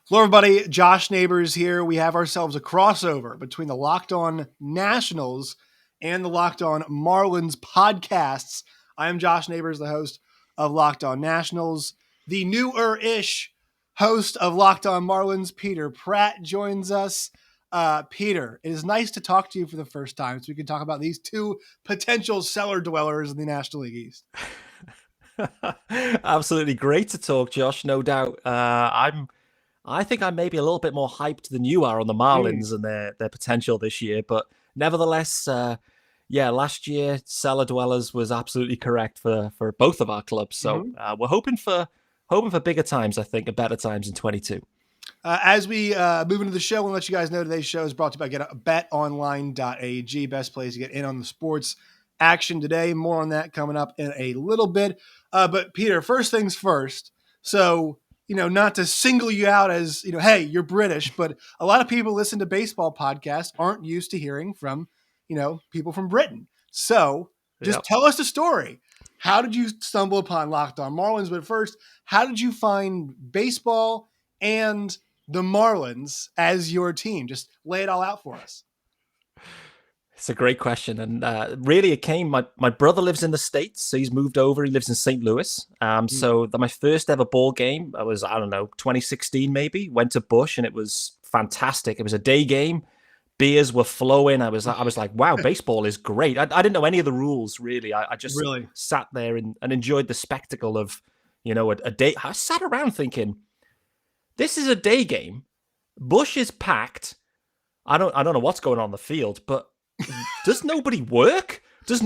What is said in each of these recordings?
Hello, everybody. Josh Neighbors here. We have ourselves a crossover between the Locked On Nationals and the Locked On Marlins podcasts. I am Josh Neighbors, the host of Locked On Nationals. The newer-ish host of Locked On Marlins, Peter Pratt, joins us. Peter, it is nice to talk to you for the first time so we can talk about these two potential cellar dwellers in the National League East. Absolutely great to talk, Josh. No doubt. I think I'm maybe a little bit more hyped than you are on the Marlins and their potential this year. But nevertheless, last year Cellar Dwellers was absolutely correct for both of our clubs. So we're hoping for bigger times, I think, and better times in 22. As we move into the show, we'll let you guys know today's show is brought to you by betonline.ag, best place to get in on the sports action today. More on that coming up in a little bit. But Peter, first things first. So, not to single you out as, hey, you're British, but a lot of people listen to baseball podcasts aren't used to hearing from, people from Britain. So just tell us the story. How did you stumble upon Locked On Marlins? But first, how did you find baseball and the Marlins as your team? Just lay it all out for us. It's a great question. And really it came, my brother lives in the States, so he's moved over. He lives in St. Louis. So my first ever ball game, I was, 2016 maybe, went to Busch and it was fantastic. It was a day game. Beers were flowing. I was like, wow, baseball is great. I didn't know any of the rules, really. I just sat there and enjoyed the spectacle of, a day. I sat around thinking, this is a day game. Busch is packed. I don't know what's going on the field, but does nobody work? Because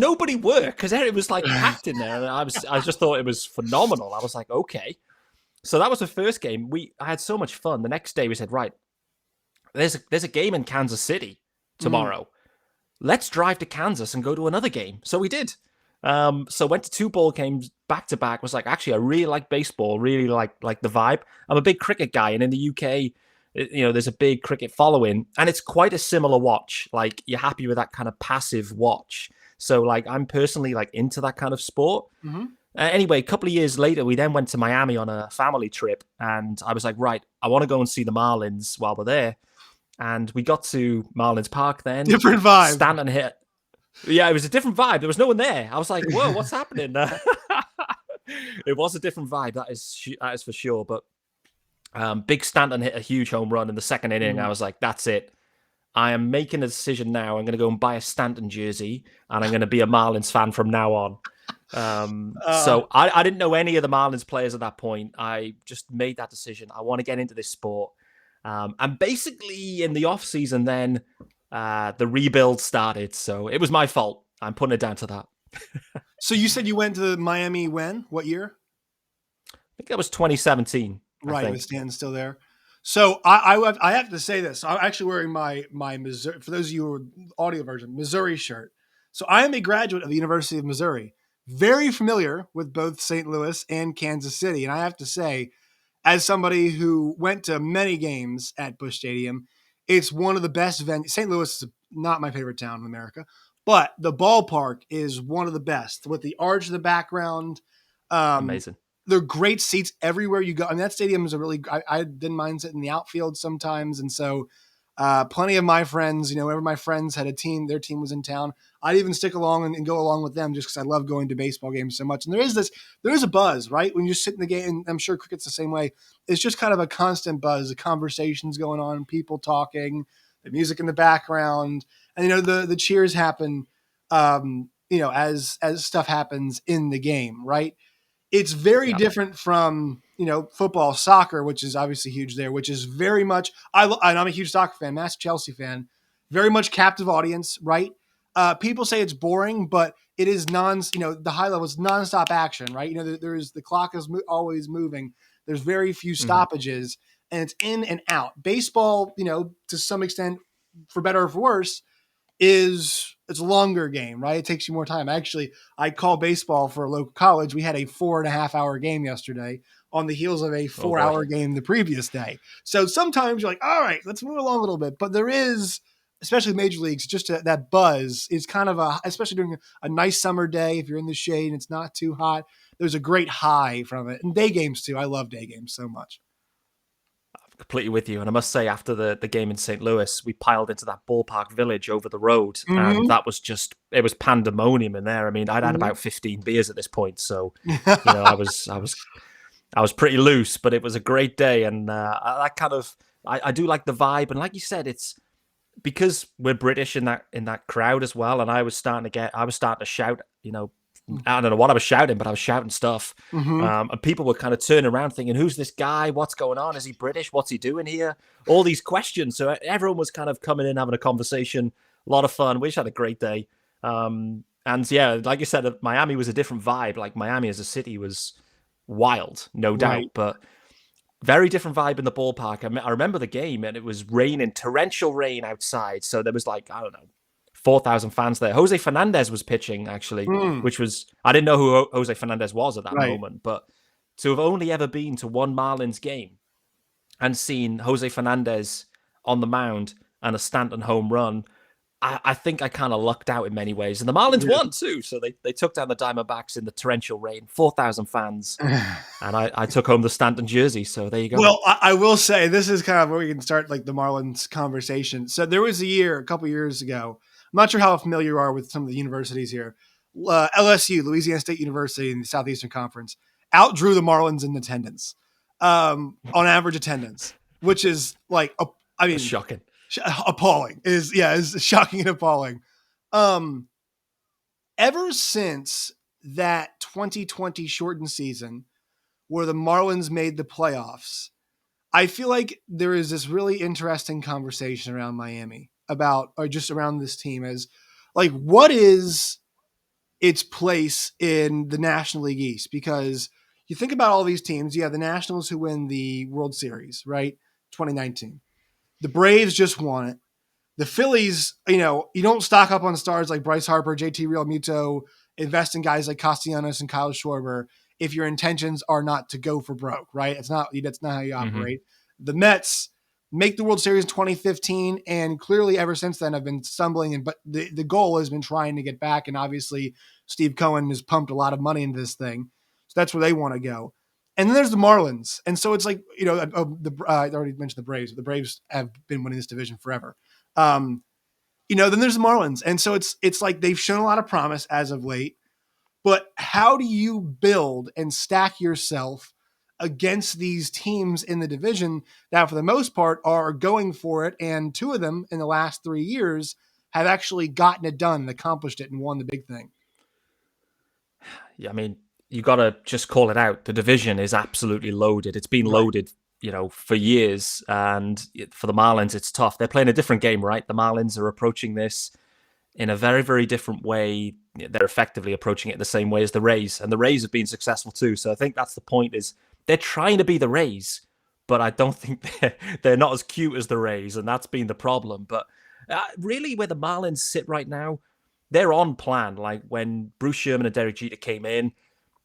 it was like packed in there, and I just thought it was phenomenal. I was like, okay. So that was the first game. I had so much fun. The next day we said, right, there's a game in Kansas City tomorrow. Let's drive to Kansas and go to another game. So we did. So went to two ball games back to back. Was like, actually, I really like baseball. Really like the vibe. I'm a big cricket guy, and in the UK, there's a big cricket following, and it's quite a similar watch. Like, you're happy with that kind of passive watch. So, like, I'm personally into that kind of sport. Anyway, a couple of years later, we then went to Miami on a family trip, and I was like, right, I want to go and see the Marlins while we're there. And we got to Marlins Park then. Different vibe. Stanton hit. Yeah, it was a different vibe. There was no one there. I was like, whoa, what's happening? It was a different vibe. That is for sure. But Big Stanton hit a huge home run in the second inning. I was like, that's it. I am making a decision now. I'm going to go and buy a Stanton jersey, and I'm going to be a Marlins fan from now on. So I didn't know any of the Marlins players at that point. I just made that decision. I want to get into this sport. And basically in the off season, then the rebuild started. So it was my fault. I'm putting it down to that. So you said you went to Miami when? What year? I think that was 2017. Right, with Stanton still there. So I have to say this. I'm actually wearing my Missouri, for those of you who are audio version, Missouri shirt. So I am a graduate of the University of Missouri, very familiar with both St. Louis and Kansas City. And I have to say, as somebody who went to many games at Busch Stadium, it's one of the best venues. St. Louis is not my favorite town in America, but the ballpark is one of the best with the arch in the background. Amazing. There are great seats everywhere you go. I mean, that stadium is I didn't mind sitting in the outfield sometimes. And so plenty of my friends, whenever my friends had a team, their team was in town, I'd even stick along and go along with them just because I love going to baseball games so much. And there is a buzz, right? When you sit in the game, and I'm sure cricket's the same way. It's just kind of a constant buzz, the conversations going on, people talking, the music in the background. And, the cheers happen, as stuff happens in the game, right? It's very different from, football, soccer, which is obviously huge there, which is very much, and I'm a huge soccer fan, massive Chelsea fan, very much captive audience, right? People say it's boring, but it is the high level is nonstop action, right? The clock is always moving. There's very few stoppages, and it's in and out. Baseball, to some extent, for better or for worse, it's a longer game, right? It takes you more time. Actually, I call baseball for a local college. We had a 4.5 hour game yesterday on the heels of a 4-hour game the previous day. So sometimes you're like, all right, let's move along a little bit. But there is, especially major leagues, just that buzz is kind of especially during a nice summer day, if you're in the shade and it's not too hot, there's a great high from it. And day games too. I love day games so much. completely with you. And I must say, after the game in St. Louis, we piled into that ballpark village over the road, and Mm-hmm. that was just it was pandemonium in there. I mean, I'd had Mm-hmm. about 15 beers at this point, so I was pretty loose, but it was a great day, and that kind of I do like the vibe, and like you said, it's because we're British in that crowd as well, and I was starting to shout, I don't know what I was shouting, but I was shouting stuff, Mm-hmm. and people were kind of turning around thinking, "Who's this guy? What's going on? Is he British? What's he doing here?" All these questions. So everyone was kind of coming in, having a conversation, a lot of fun. We just had a great day, and yeah, like you said, Miami was a different vibe. Like Miami as a city was wild, no doubt, Right. but very different vibe in the ballpark. I remember the game, and it was raining, torrential rain outside. So there was like, I don't know, 4,000 fans there. Jose Fernandez was pitching, actually, Mm. which was, I didn't know who Jose Fernandez was at that Right. moment. But to have only ever been to one Marlins game and seen Jose Fernandez on the mound and a Stanton home run, I think I kind of lucked out in many ways. And the Marlins Yeah. won too. So they took down the Diamondbacks in the torrential rain, 4,000 fans. And I took home the Stanton jersey. So there you go. Well, I will say this is kind of where we can start like the Marlins conversation. So there was a couple years ago. I'm not sure how familiar you are with some of the universities here. LSU, Louisiana State University in the Southeastern Conference, outdrew the Marlins in attendance, on average attendance, which is like, I That's mean, shocking. appalling. Is shocking and appalling. Um, Ever since that 2020 shortened season where the Marlins made the playoffs, I feel like there is this really interesting conversation around Miami about, or just around this team, as like, what is its place in the National League East? Because you think about all these teams, you have the Nationals who win the World Series, right? 2019. The Braves just won it. The Phillies, you don't stock up on stars like Bryce Harper, JT Realmuto, invest in guys like Castellanos and Kyle Schwarber if your intentions are not to go for broke, right? That's not how you Mm-hmm. operate. The Mets make the World Series in 2015, and clearly ever since then have been stumbling. But the goal has been trying to get back, and obviously Steve Cohen has pumped a lot of money into this thing, so that's where they want to go. And then there's the Marlins, and so it's like I already mentioned the Braves. The Braves have been winning this division forever. Um, then there's the Marlins, and so it's like they've shown a lot of promise as of late. But how do you build and stack yourself against these teams in the division that, for the most part, are going for it? And two of them in the last 3 years have actually gotten it done and accomplished it and won the big thing. Yeah, I mean, you got to just call it out. The division is absolutely loaded. It's been Right. loaded, for years. And for the Marlins, it's tough. They're playing a different game, right? The Marlins are approaching this in a very, very different way. They're effectively approaching it the same way as the Rays, and the Rays have been successful too. So I think that's the point: is they're trying to be the Rays, but I don't think they're not as cute as the Rays, and that's been the problem. But really, where the Marlins sit right now, they're on plan. Like when Bruce Sherman and Derek Jeter came in,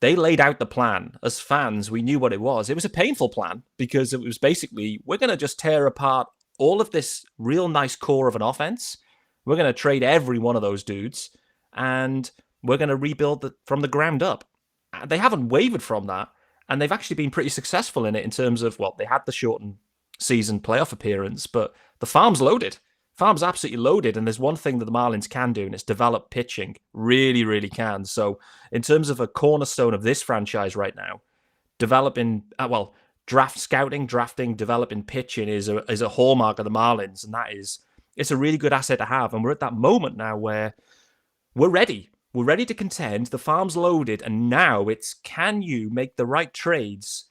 they laid out the plan. As fans, we knew what it was. It was a painful plan because it was basically, we're going to just tear apart all of this real nice core of an offense. We're going to trade every one of those dudes, and we're going to rebuild from the ground up. They haven't wavered from that, and they've actually been pretty successful in it in terms of, well, they had the shortened season playoff appearance, but the farm's loaded. Farm's absolutely loaded, and there's one thing that the Marlins can do, and it's develop pitching. Really, really can. So, in terms of a cornerstone of this franchise right now, developing, draft scouting, drafting, developing pitching is a hallmark of the Marlins, and it's a really good asset to have. And we're at that moment now where we're ready. We're ready to contend. The farm's loaded, and now it's, can you make the right trades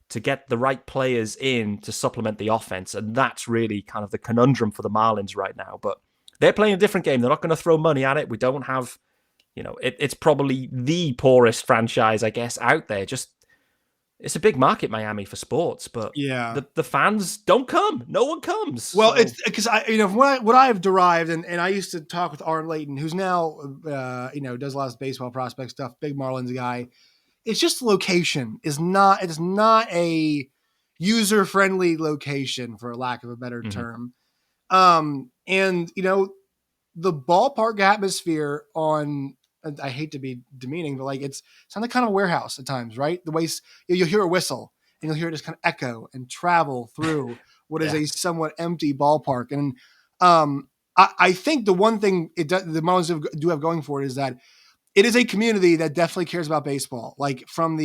to get the right players in to supplement the offense? And that's really kind of the conundrum for the Marlins right now. But they're playing a different game. They're not going to throw money at it. We don't have, it's probably the poorest franchise, I guess, out there. Just, it's a big market, Miami, for sports, but Yeah. the fans don't come. No one comes. Well, So, it's because from what I've derived, and I used to talk with Aaron Layton, who's now, does a lot of baseball prospect stuff, big Marlins guy. It's just location it's not a user friendly location, for lack of a better mhm. term. And the ballpark atmosphere on, I hate to be demeaning, but like it's not like kind of warehouse at times, right? The way you'll hear a whistle and you'll hear it just kind of echo and travel through what is Yeah. a somewhat empty ballpark. And I think the one thing the Marlins do have going for it is that it is a community that definitely cares about baseball. Like from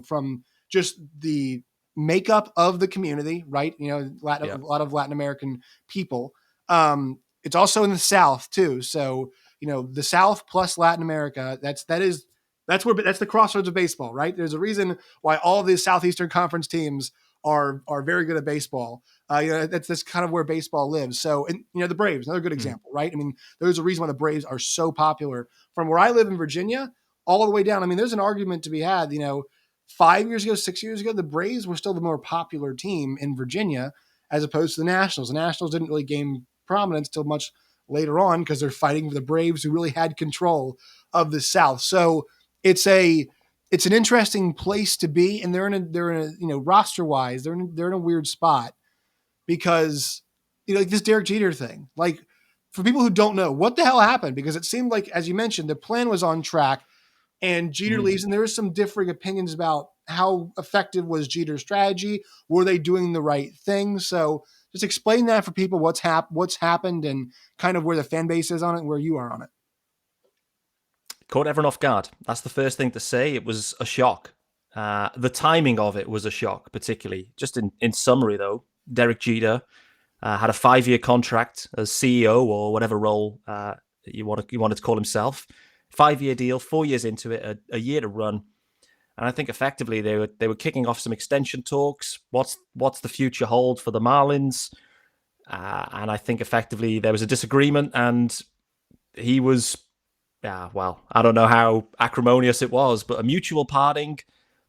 from just the makeup of the community, right? A Yeah. lot of Latin American people. It's also in the South too. So, the South plus Latin America, that's the crossroads of baseball, right? There's a reason why all these Southeastern Conference teams are very good at baseball. That's kind of where baseball lives. So, and the Braves, another good example, right? I mean, there's a reason why the Braves are so popular from where I live in Virginia all the way down. I mean, there's an argument to be had. 5 years ago, 6 years ago, the Braves were still the more popular team in Virginia as opposed to the Nationals. The Nationals didn't really gain prominence till much later on because they're fighting for the Braves, who really had control of the South. So it's an interesting place to be, and they're in a roster wise, they're in a weird spot because like this Derek Jeter thing. Like, for people who don't know what the hell happened, because it seemed like, as you mentioned, the plan was on track, and Jeter leaves, and there was some differing opinions about how effective was Jeter's strategy. Were they doing the right thing? So just explain that for people, what's happened and kind of where the fan base is on it and where you are on it. Caught everyone off guard. That's the first thing to say. It was a shock. The timing of it was a shock, particularly. Just in summary, though, Derek Jeter had a 5-year contract as CEO or whatever role you wanted to call himself. 5-year deal, 4 years into it, a year to run. And I think effectively they were kicking off some extension talks. What's the future hold for the Marlins? And I think effectively there was a disagreement, and he was, well, I don't know how acrimonious it was, but a mutual parting.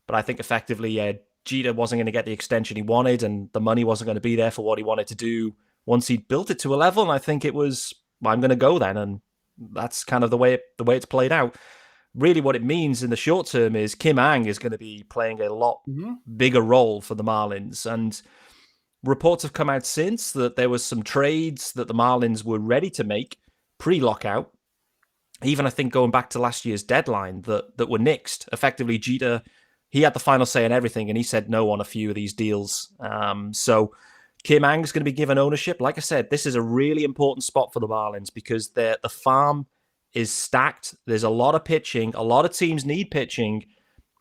But I think effectively, Jeter wasn't going to get the extension he wanted, and the money wasn't going to be there for what he wanted to do once he'd built it to a level. And I think it was, well, I'm going to go then, and that's kind of the way it's played out. Really, what it means in the short term is Kim Ang is going to be playing a lot bigger role for the Marlins, and reports have come out since that there was some trades that the Marlins were ready to make pre-lockout. Even I think going back to last year's deadline that were nixed. Effectively, Jeter, he had the final say on everything, and he said no on a few of these deals. So Kim Ang is going to be given ownership. Like I said, this is a really important spot for the Marlins because the farm is stacked. There's a lot of pitching. A lot of teams need pitching,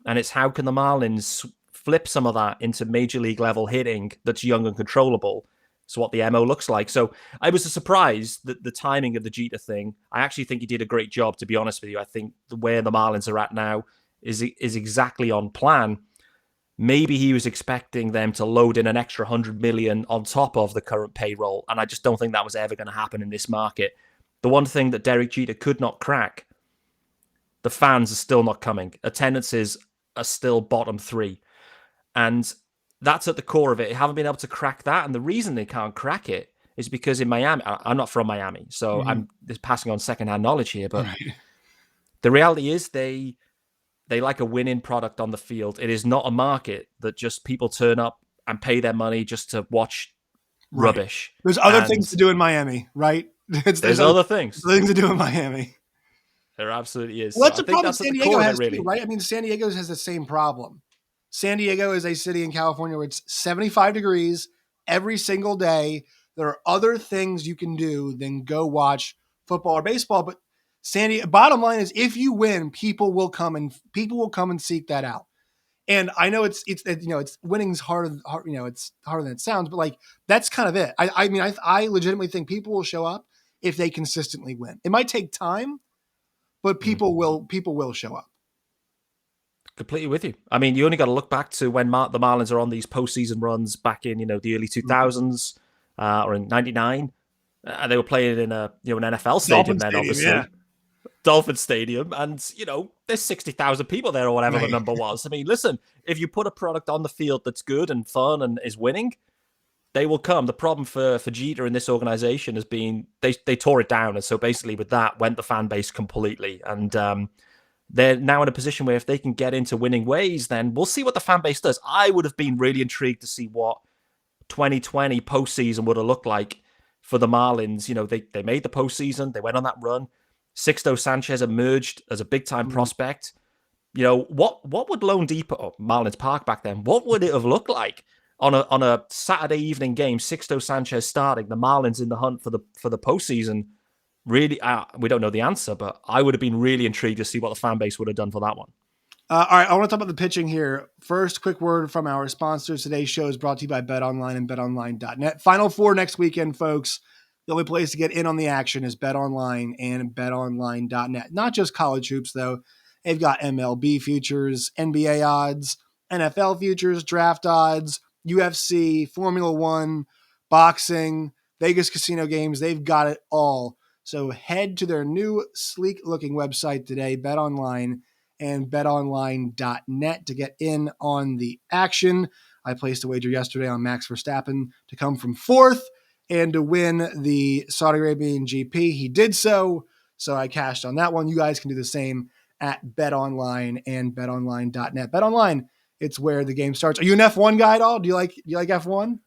and it's how can the Marlins flip some of that into major league level hitting that's young and controllable. It's what the MO looks like. So I was surprised that the timing of the Jeter thing. I actually think he did a great job, to be honest with you. I think where the Marlins are at now is exactly on plan. Maybe he was expecting them to load in an extra $100 million on top of the current payroll, and I just don't think that was ever going to happen in this market. The one thing that Derek Jeter could not crack, the fans are still not coming. Attendances are still bottom 3. And that's at the core of it. They haven't been able to crack that. And the reason they can't crack it is because in Miami, I'm not from Miami, so I'm just passing on secondhand knowledge here. But the reality is they like a winning product on the field. It is not a market that just people turn up and pay their money just to watch rubbish. There's other things to do in Miami, right? There's other things to do in Miami. There absolutely is. Well, that's so a problem San Diego has really. too, right? I mean, San Diego has the same problem. San Diego is a city in California where it's 75 degrees every single day. There are other things you can do than go watch football or baseball. But bottom line is, if you win, people will come and seek that out. And I know it's winning's hard, it's harder than it sounds, but like that's kind of it. I legitimately think people will show up if they consistently win. It might take time, but people will show up. Completely with you. I mean, you only got to look back to when the Marlins are on these postseason runs back in, the early 2000s or in '99. They were playing in an NFL stadium then, obviously. Yeah. Dolphin Stadium. And, there's 60,000 people there or whatever the number was. I mean, listen, if you put a product on the field that's good and fun and is winning, they will come. The problem for Jeter in this organization has been they tore it down. And so basically with that went the fan base completely. And they're now in a position where if they can get into winning ways, then we'll see what the fan base does. I would have been really intrigued to see what 2020 postseason would have looked like for the Marlins. They made the postseason. They went on that run. Sixto Sanchez emerged as a big-time prospect. What would Lone Depot or Marlins Park back then? What would it have looked like on a Saturday evening game? Sixto Sanchez starting, the Marlins in the hunt for the postseason. Really, we don't know the answer, but I would have been really intrigued to see what the fan base would have done for that one. All right, I want to talk about the pitching here. First, quick word from our sponsors. Today's show is brought to you by BetOnline and BetOnline.net. Final Four next weekend, folks. The only place to get in on the action is BetOnline and BetOnline.net. Not just college hoops, though. They've got MLB futures, NBA odds, NFL futures, draft odds, UFC, Formula One, boxing, Vegas casino games. They've got it all. So head to their new sleek-looking website today, BetOnline and betonline.net to get in on the action. I placed a wager yesterday on Max Verstappen to come from fourth and to win the Saudi Arabian GP. He did so I cashed on that one. You guys can do the same at BetOnline and betonline.net. BetOnline, it's where the game starts. Are you an F1 guy at all? Do you like F1?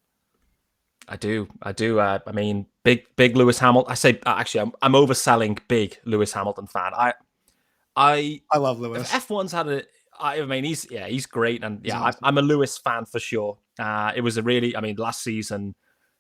I do. I mean, big Lewis Hamilton. I say actually, I'm overselling big Lewis Hamilton fan. I love If Lewis. F1's had a, I mean, he's great, and He's yeah, awesome. I'm a Lewis fan for sure. It was a really, I mean, last season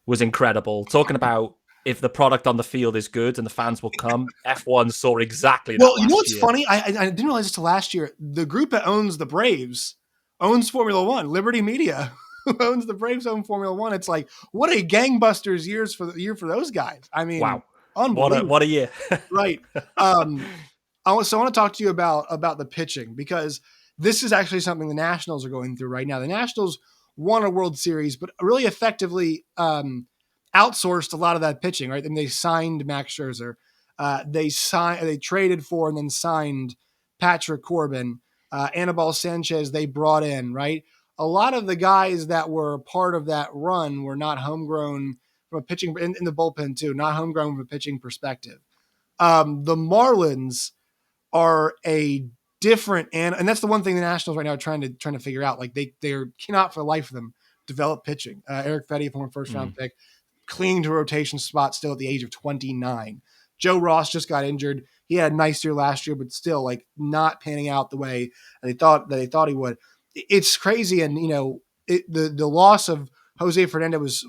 was incredible. Talking about if the product on the field is good and the fans will come, F1 saw exactly Well, that you know last what's year. funny? I didn't realize this till last year. The group that owns the Braves owns Formula One. Liberty Media, who owns the Braves, own Formula One. It's like what a gangbusters year for those guys. I mean, Wow, what a unbelievable, year! right? Um, so I want to talk to you about the pitching because this is actually something the Nationals are going through right now. The Nationals won a World Series, but really effectively outsourced a lot of that pitching. Right, and they signed Max Scherzer. They traded for and then signed Patrick Corbin, Anibal Sanchez. They brought in right. A lot of the guys that were part of that run were not homegrown from a pitching in the bullpen too, not homegrown from a pitching perspective. The Marlins are a different and that's the one thing the Nationals right now are trying to figure out. Like they cannot for the life of them develop pitching. Eric Fetty, former first round Mm, pick, clinging to a rotation spot still at the age of 29. Joe Ross just got injured. He had a nice year last year, but still like not panning out the way they thought he would. It's crazy, and the loss of Jose Fernandez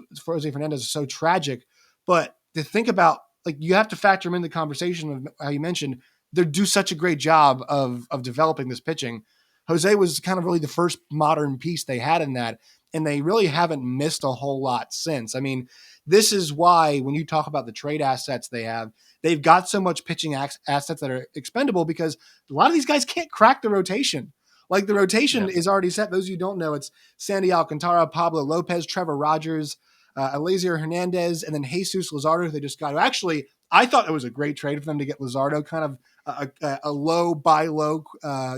is so tragic. But to think about, like, you have to factor him in the conversation of how you mentioned they do such a great job of developing this pitching. Jose was kind of really the first modern piece they had in that, and they really haven't missed a whole lot since. I mean, this is why when you talk about the trade assets they've got so much pitching assets that are expendable because a lot of these guys can't crack the rotation. Like the rotation yeah. is already set. Those of you who don't know, it's Sandy Alcantara, Pablo Lopez, Trevor Rogers, Elazier Hernandez, and then Jesus Luzardo, who they just got. Actually, I thought it was a great trade for them to get Luzardo, kind of a low buy low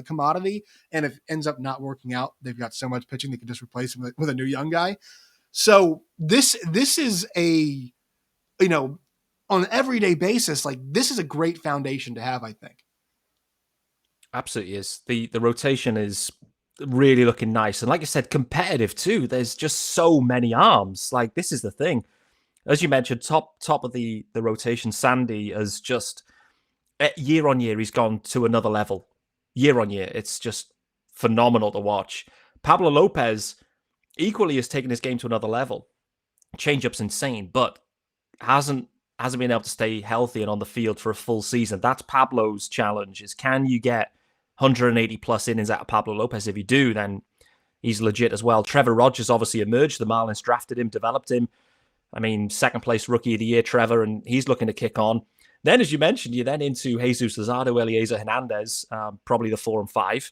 commodity. And if it ends up not working out, they've got so much pitching they can just replace him with a new young guy. So this is a on an everyday basis, like this is a great foundation to have, I think. Absolutely is. The rotation is really looking nice. And like I said, competitive too. There's just so many arms. Like this is the thing. As you mentioned, top of the rotation, Sandy has just year on year, he's gone to another level. Year on year. It's just phenomenal to watch. Pablo Lopez equally has taken his game to another level. Changeup's insane, but hasn't hasn't been able to stay healthy and on the field for a full season. That's Pablo's challenge: is can you get 180 plus innings out of Pablo Lopez? If you do, then he's legit as well. Trevor Rogers obviously emerged. The Marlins drafted him, developed him. I mean, second place rookie of the year, Trevor, and he's looking to kick on. Then, as you mentioned, you're then into Jesus Luzardo, Eliezer Hernandez, probably the 4 and 5.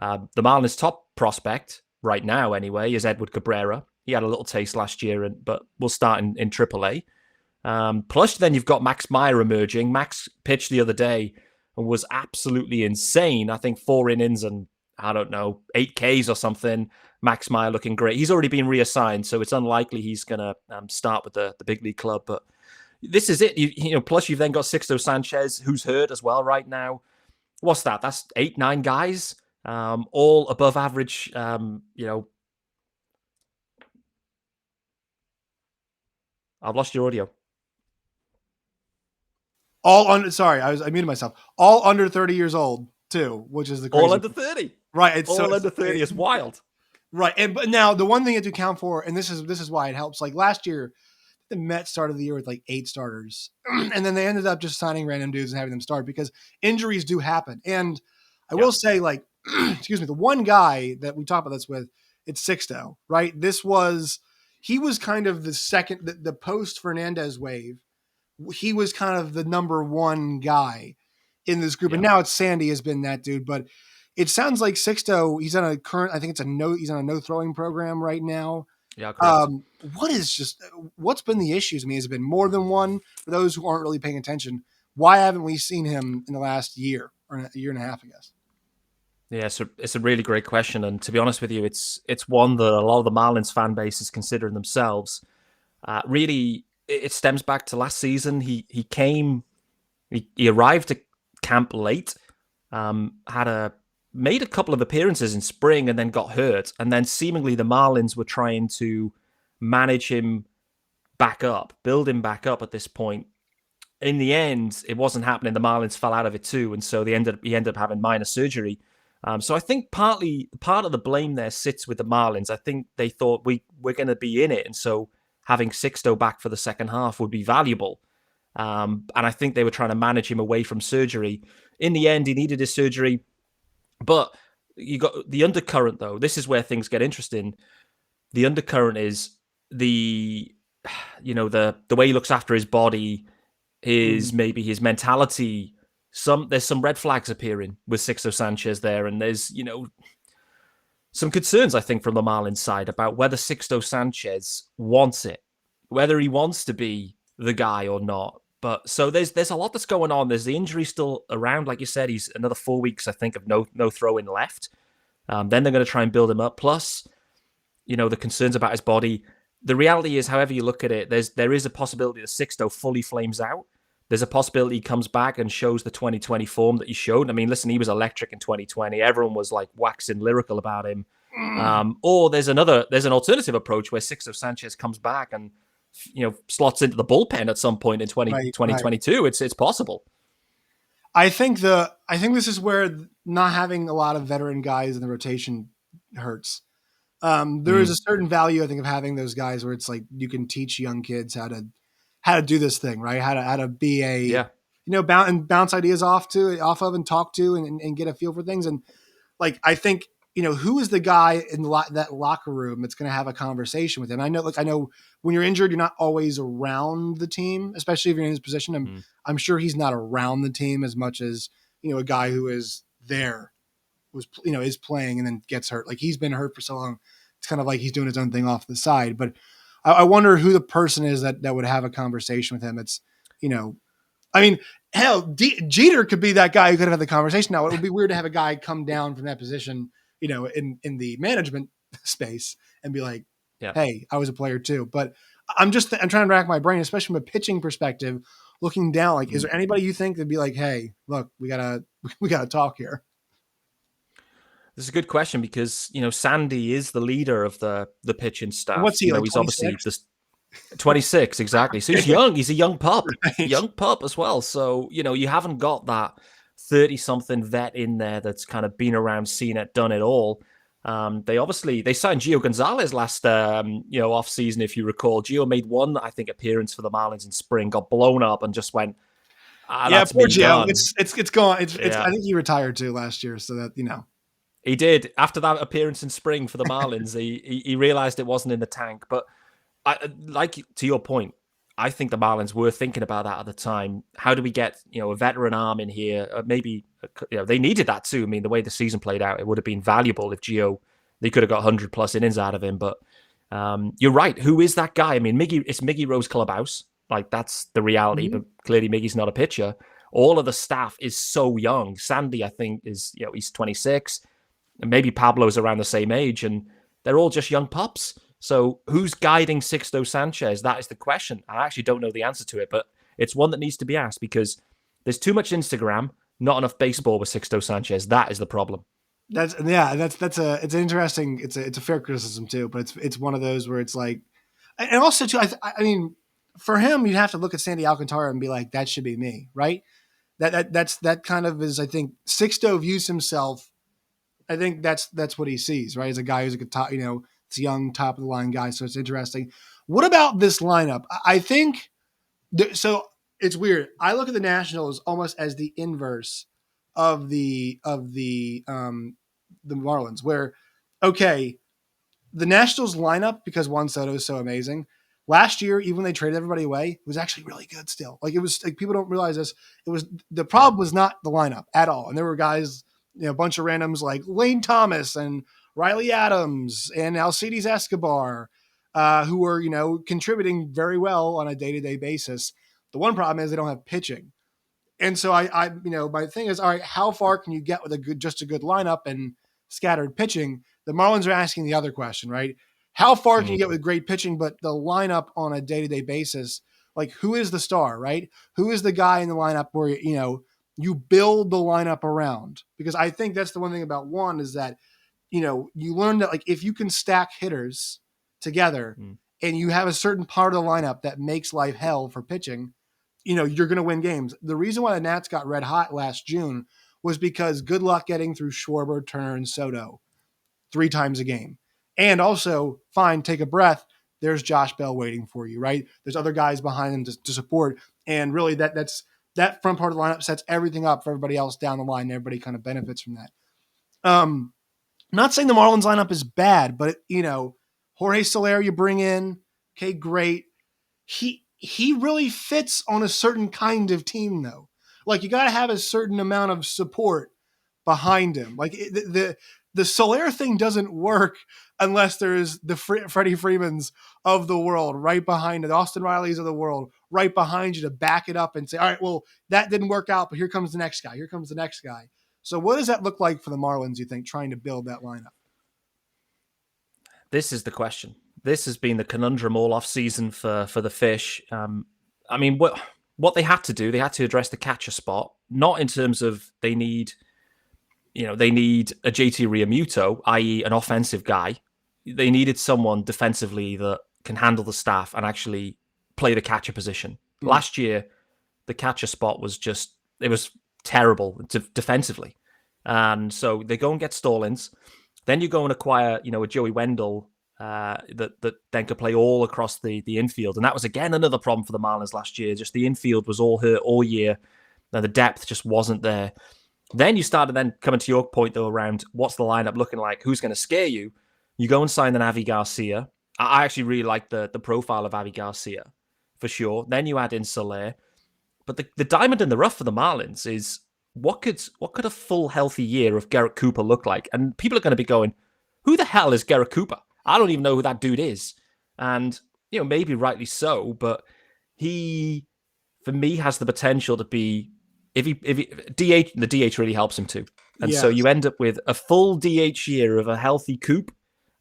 The Marlins' top prospect right now, anyway, is Edward Cabrera. He had a little taste last year, but we'll start in AAA. Plus, then you've got Max Meyer emerging. Max pitched the other day and was absolutely insane. I think 4 innings and, I don't know, 8 Ks or something. Max Meyer looking great. He's already been reassigned, so it's unlikely he's going to start with the big league club. But this is it. Plus, you've then got Sixto Sanchez, who's hurt as well right now. What's that? That's 8, 9 guys, all above average. I've lost your audio. All under sorry, I muted myself. All under 30 years old too, which is the All crazy under part. 30. Right. It's so All it's under 30 is wild. right. And but now the one thing to account for, and this is why it helps. Like last year, the Mets started the year with like 8 starters, and then they ended up just signing random dudes and having them start because injuries do happen. And I Yeah. will say, like, excuse me, the one guy that we talked about this with, it's Sixto, right? He was kind of the second, the post Fernandez wave. He was kind of the number one guy in this group, and Yeah. now it's Sandy has been that dude. But it sounds like Sixto, he's on a current, I think it's a no, he's on a no throwing program right now. Yeah, correct. What's been the issues? I mean, has it been more than one? For those who aren't really paying attention, why haven't we seen him in the last year or a year and a half? I guess. Yeah, so it's a really great question, and to be honest with you, it's one that a lot of the Marlins fan base is considering themselves. Really, it stems back to last season. He arrived at camp late, had a made a couple of appearances in spring, and then got hurt, and then seemingly the Marlins were trying to manage him back up, build him back up at this point. In the end, it wasn't happening. The Marlins fell out of it too, and so he ended up having minor surgery. So I think part of the blame there sits with the Marlins. I think they thought we're going to be in it, and so having Sixto back for the second half would be valuable. And I think they were trying to manage him away from surgery. In the end, he needed his surgery, but you got the undercurrent though. This is where things get interesting. The undercurrent is the the way he looks after his body, his Mm, maybe his mentality. There's some red flags appearing with Sixto Sanchez there, and there's some concerns I think from the Marlins side about whether Sixto Sanchez wants it, whether he wants to be the guy or not. But so there's a lot that's going on. There's the injury still around, like you said. He's another 4 weeks, I think, of no throwing left. Then they're going to try and build him up. Plus, the concerns about his body. The reality is, however you look at it, there is a possibility that Sixto fully flames out. There's a possibility he comes back and shows the 2020 form that he showed. I mean, listen, he was electric in 2020. Everyone was like waxing lyrical about him. mm, Or there's an alternative approach where Sixto Sanchez comes back and slots into the bullpen at some point in right, twenty right. twenty two. It's possible. I think this is where not having a lot of veteran guys in the rotation hurts. There is Mm, a certain value I think of having those guys where it's like you can teach young kids how to do this thing, right? How to be yeah. bounce ideas off of and talk to and get a feel for things. And like I think who is the guy in that locker room that's going to have a conversation with him. I know when you're injured, you're not always around the team, especially if you're in his position. I'm Mm, I'm sure he's not around the team as much as a guy who is there is playing and then gets hurt. Like he's been hurt for so long, it's kind of like he's doing his own thing off the side. But I wonder who the person is that would have a conversation with him. It's you know I mean, hell, Jeter could be that guy who could have had the conversation. Now, it would be weird to have a guy come down from that position, in the management space and be like, yeah. "Hey, I was a player too." But I'm trying to rack my brain, especially from a pitching perspective, looking down. Like, is Mm. there anybody you think that'd be like, "Hey, look, we gotta we gotta talk here." This is a good question because Sandy is the leader of the pitching And what's staff. he like? He's obviously 26, this 26 exactly. So he's young. He's a right? young pup as well. So you haven't got that 30 something vet in there that's kind of been around, seen it, done it all. They signed Gio Gonzalez last off season, if you recall. Gio made one, I think, appearance for the Marlins in spring, got blown up, and just went, Yeah, that's poor me Gio. done. It's gone. It's. Yeah. I think he retired too last year, so that He did. After that appearance in spring for the Marlins, he realized it wasn't in the tank. But like to your point, I think the Marlins were thinking about that at the time. How do we get a veteran arm in here? Maybe they needed that too. I mean, the way the season played out, it would have been valuable if they could have got 100+ innings out of him. But you're right. Who is that guy? I mean, it's Miggy Rose Clubhouse. Like that's the reality. Mhm. But clearly, Miggy's not a pitcher. All of the staff is so young. Sandy, I think, is he's 26, and maybe Pablo's around the same age, and they're all just young pups. So who's guiding Sixto Sanchez? That is the question. I actually don't know the answer to it, but it's one that needs to be asked because there's too much Instagram, not enough baseball with Sixto Sanchez. That is the problem. It's an interesting it's a fair criticism too, but it's one of those where it's like, and also too I mean, for him you'd have to look at Sandy Alcantara and be like, that should be me, right? That kind of is, I think, Sixto views himself. I think that's what he sees, right? As a guy who's a top, it's a young top of the line guy. So it's interesting. What about this lineup? I think so. It's weird. I look at the Nationals almost as the inverse of the Marlins, where okay, the Nationals lineup, because Juan Soto is so amazing. Last year, even when they traded everybody away, it was actually really good still. Like it was like people don't realize this. It was the problem was not the lineup at all. And there were guys, a bunch of randoms like Lane Thomas and Riley Adams and Alcides Escobar, who were, contributing very well on a day-to-day basis. The one problem is they don't have pitching. And so my thing is, all right, how far can you get with just a good lineup and scattered pitching? The Marlins are asking the other question, right? How far can you get with great pitching, but the lineup on a day-to-day basis, like who is the star, right? Who is the guy in the lineup where, you build the lineup around? Because I think that's the one thing about one is that, you learn that like if you can stack hitters together and you have a certain part of the lineup that makes life hell for pitching, you're going to win games. The reason why the Nats got red hot last June was because good luck getting through Schwarber, Turner, and Soto 3 times a game. And also, fine, take a breath. There's Josh Bell waiting for you, right? There's other guys behind him to support. And really that front part of the lineup sets everything up for everybody else down the line. And everybody kind of benefits from that. Not saying the Marlins lineup is bad, but Jorge Soler you bring in, okay, great. He really fits on a certain kind of team, though. Like you got to have a certain amount of support behind him. Like the Soler thing doesn't work unless there's the Freddie Freemans of the world right behind it, Austin Rileys of the world right behind you to back it up and say, all right, well, that didn't work out, but here comes the next guy. Here comes the next guy. So what does that look like for the Marlins, you think, trying to build that lineup? This is the question. This has been the conundrum all off season for the Fish. I mean, what they had to do, they had to address the catcher spot, not in terms of they need a JT Realmuto, i.e. an offensive guy. They needed someone defensively that can handle the staff and actually play the catcher position. Last year, the catcher spot was it was terrible defensively. And so they go and get Stallings. Then you go and acquire, a Joey Wendell that then could play all across the infield. And that was, again, another problem for the Marlins last year. Just the infield was all hurt all year. And the depth just wasn't there. Then you started coming to your point, though, around what's the lineup looking like? Who's going to scare you? You go and sign an Avi Garcia. I actually really like the profile of Avi Garcia, for sure. Then you add in Cellar. But the diamond in the rough for the Marlins is what could a full, healthy year of Garrett Cooper look like? And people are going to be going, who the hell is Garrett Cooper? I don't even know who that dude is. And, maybe rightly so, but he, for me, has the potential to be, if he DH, the DH really helps him too. And so you end up with a full DH year of a healthy Coop,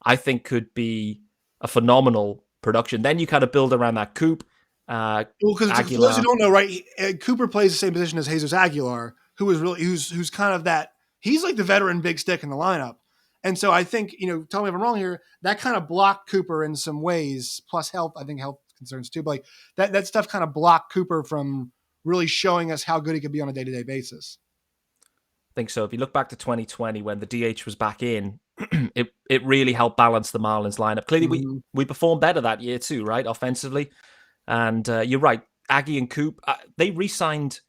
I think could be a phenomenal production. Then you kind of build around that Coop. Well, because for those who don't know, right, Cooper plays the same position as Jesus Aguilar, who's kind of that, he's like the veteran big stick in the lineup. And so I think, tell me if I'm wrong here, that kind of blocked Cooper in some ways, plus health concerns too. But like that stuff kind of blocked Cooper from really showing us how good he could be on a day-to-day basis. I think so. If you look back to 2020 when the DH was back in, it really helped balance the Marlins lineup. Clearly, we performed better that year too, right, offensively. And you're right, Aggie and Coop, they re-signed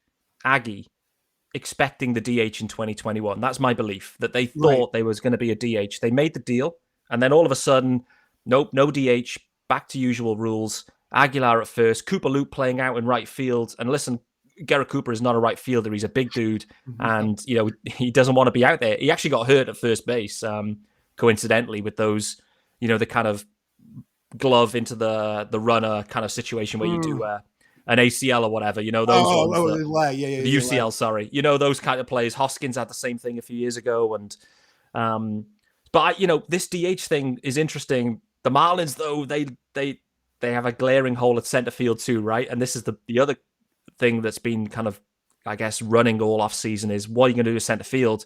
Aggie expecting the DH in 2021. That's my belief, that they thought they was going to be a DH. They made the deal, and then all of a sudden, nope, no DH, back to usual rules. Aguilar at first, Cooper Loop playing out in right field. And listen, Garrett Cooper is not a right fielder. He's a big dude, and he doesn't want to be out there. He actually got hurt at first base, coincidentally, with those, the kind of glove into the runner kind of situation where you do an ACL or whatever, those ones. The UCL, sorry. Those kind of plays. Hoskins had the same thing a few years ago. And but this DH thing is interesting. The Marlins, though, they have a glaring hole at center field too, right? And this is the other thing that's been kind of, I guess, running all off season is what are you going to do with center field?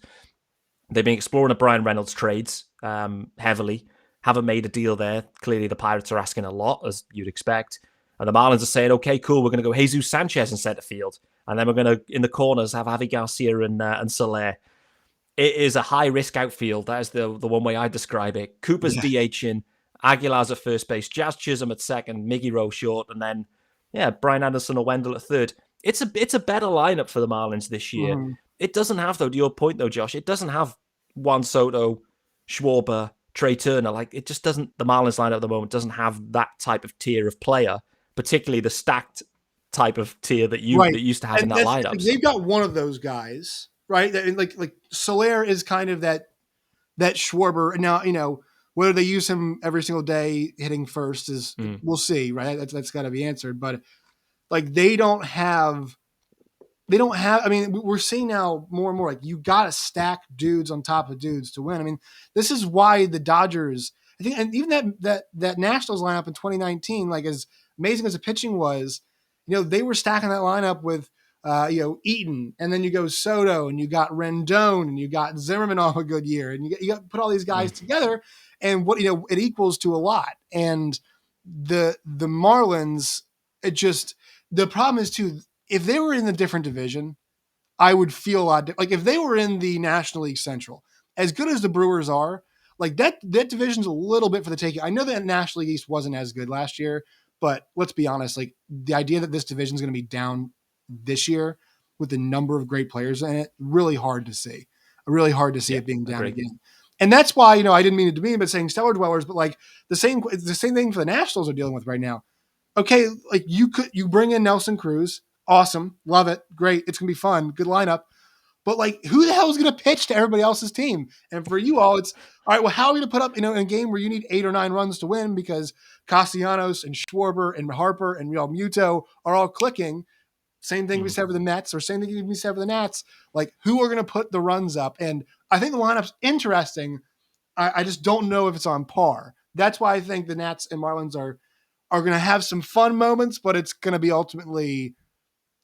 They've been exploring the Brian Reynolds trades heavily. Haven't made a deal there. Clearly, the Pirates are asking a lot, as you'd expect. And the Marlins are saying, okay, cool, we're going to go Jesus Sanchez in center field. And then we're going to, in the corners, have Avi Garcia and Cellar. It is a high-risk outfield. That is the one way I describe it. Cooper's Yeah. DHing, Aguilar's at first base, Jazz Chisholm at second, Miggy Rowe short, and then, yeah, Brian Anderson or Wendell at third. It's a better lineup for the Marlins this year. Mhm. It doesn't have, though, to your point, though, Josh, it doesn't have Juan Soto, Schwarber, Trey Turner. Like, it just doesn't, the Marlins lineup at the moment doesn't have that type of tier of player, particularly the stacked type of tier that Right. used to have in And that lineup. they've got one of those guys, right? Like Soler is kind of that Schwarber. Now, whether they use him every single day hitting first is we'll see, right? That's got to be answered. But like I mean, we're seeing now more and more like you got to stack dudes on top of dudes to win. I mean, this is why the Dodgers, I think, and even that Nationals lineup in 2019, like as amazing as the pitching was, they were stacking that lineup with, Eaton, and then you go Soto, and you got Rendon, and you got Zimmerman off a good year, and you got put all these guys together, and what it equals to a lot. And the Marlins, the problem is too, if they were in a different division, I would feel a lot like if they were in the National League Central, as good as the Brewers are, like that division's a little bit for the taking. I know that National League East wasn't as good last year, but let's be honest, like the idea that this division is going to be down this year with the number of great players in it, really hard to see. Really hard to see it being down again. And that's why, I didn't mean it to be, but saying stellar dwellers, but like the same thing for the Nationals are dealing with right now. Okay, like you bring in Nelson Cruz, awesome, love it, great, it's gonna be fun, good lineup. But like, who the hell is gonna pitch to everybody else's team? And for you all, it's all right. Well, how are we gonna put up, in a game where you need 8 or 9 runs to win because Castellanos and Schwarber and Harper and Real Muto are all clicking? Same thing we said for the Mets, or same thing we said for the Nats. Like, who are gonna put the runs up? And I think the lineup's interesting. I just don't know if it's on par. That's why I think the Nats and Marlins are going to have some fun moments, but it's going to be ultimately,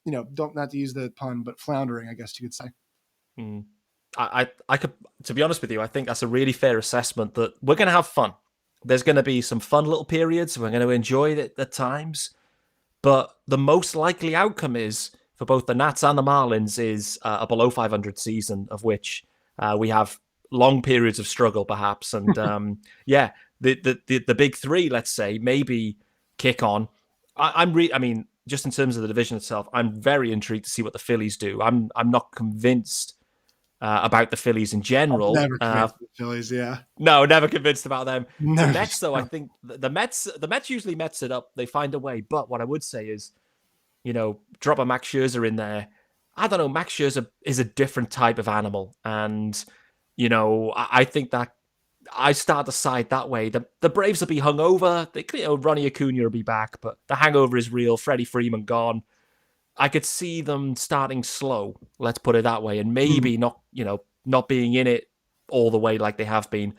don't not to use the pun, but floundering, I guess you could say. I could, to be honest with you, I think that's a really fair assessment that we're going to have fun. There's going to be some fun little periods. We're going to enjoy it at times, but the most likely outcome is for both the Nats and the Marlins is a below 500 season, of which we have long periods of struggle, perhaps. And the big three, let's say, maybe kick on. I mean, just in terms of the division itself, I'm very intrigued to see what the Phillies do. I'm not convinced about the Phillies in general. Never convinced the Phillies, yeah. No, never convinced about them. Never. The Mets, though, I think the Mets usually Mets it up. They find a way. But what I would say is, drop a Max Scherzer in there. I don't know. Max Scherzer is a different type of animal, and I think that I start to side that way. The Braves will be hungover. Ronnie Acuna will be back, but the hangover is real. Freddie Freeman gone. I could see them starting slow. Let's put it that way, and maybe not being in it all the way like they have been.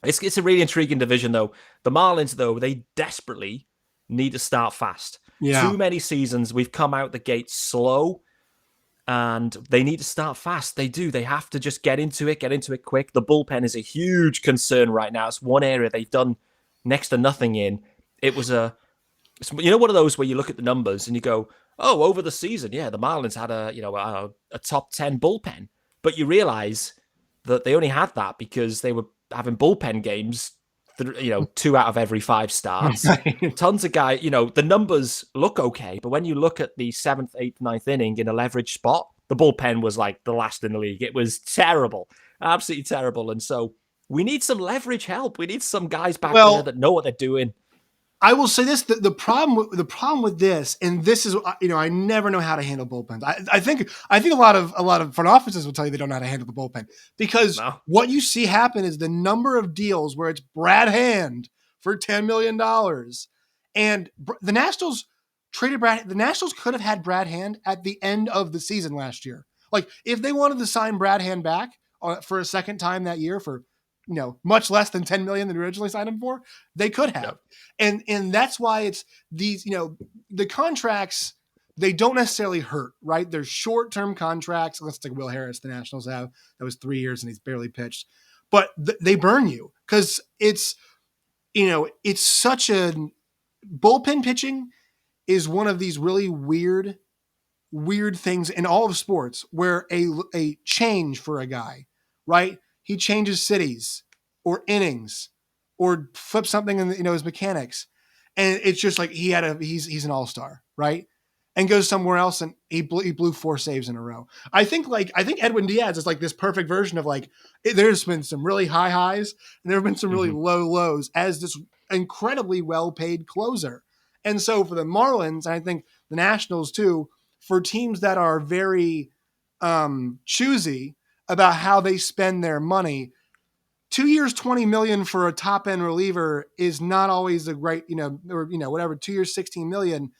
It's a really intriguing division, though. The Marlins, though, they desperately need to start fast. Yeah. Too many seasons we've come out the gate slow. And they need to start fast. They do. They have to just get into it quick. The bullpen is a huge concern right now. It's one area they've done next to nothing in. It was one of those where you look at the numbers and you go, oh, over the season, yeah, the Marlins had a top 10 bullpen. But you realize that they only had that because they were having bullpen games, 2 out of every 5 starts. Right. Tons of guys, the numbers look okay, but when you look at the 7th, 8th, 9th inning in a leverage spot, the bullpen was like the last in the league. It was terrible, absolutely terrible. And so we need some leverage help. We need some guys back there that know what they're doing. I will say this: the problem with this, and this is, I never know how to handle bullpens. I think a lot of front offices will tell you they don't know how to handle the bullpen because what you see happen is the number of deals where it's Brad Hand for $10 million, and the Nationals traded Brad. The Nationals could have had Brad Hand at the end of the season last year. Like if they wanted to sign Brad Hand back for a second time that year for much less than $10 million than originally signed him for, they could have. Yep. And that's why it's these, the contracts, they don't necessarily hurt, right? They're short-term contracts. Let's take Will Harris, the Nationals have. That was 3 years and he's barely pitched. But they burn you because it's such a bullpen pitching is one of these really weird things in all of sports where a change for a guy, right? He changes cities or innings or flips something in his mechanics, and it's just like he's an all-star, right? And goes somewhere else and he blew 4 saves in a row. I think Edwin Diaz is like this perfect version of like there's been some really high highs and there have been some really low lows as this incredibly well-paid closer. And so for the Marlins, and I think the Nationals too, for teams that are very choosy about how they spend their money, 2 years, $20 million for a top end reliever is not always the right, or whatever. 2 years, $16 million.